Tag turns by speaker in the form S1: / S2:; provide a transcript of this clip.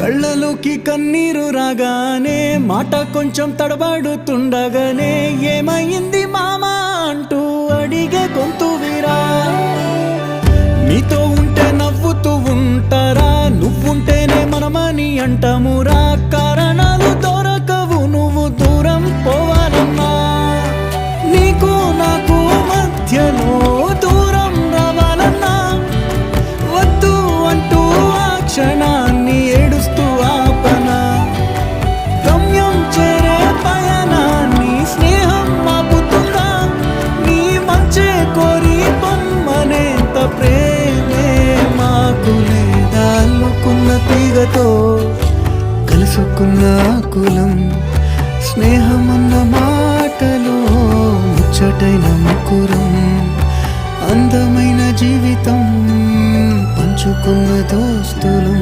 S1: కళ్ళలోకి కన్నీరు రాగానే మాట కొంచెం తడబడుతుండగానే ఏమైంది మామా అంటూ అడిగే గొంతు వీరా. నీతో ఉంటే నవ్వుతూ ఉంటారా, నువ్వుంటేనే మనమని అంటామురా. కారణాలు దొరకవు నువ్వు దూరం పోవాలన్నా, నీకు నాకు మధ్యలో దూరం రావాలన్నా. వద్దు అంటూ ఆ క్షణాన్ని ఏడుస్తూ ఆపనా. గమ్యం చేరే పయనాన్ని స్నేహం ఆపుతుందా. నీ మంచే కోరి పొమ్మనేంత ప్రేమే మాకు లేదా. అల్లుకున్న తీగతో కలుసుకున్న కులం, స్నేహమన్న మాటలో ముచ్చటైన ముకురం. అందమైన జీవితం పంచుకున్న దోస్తులు.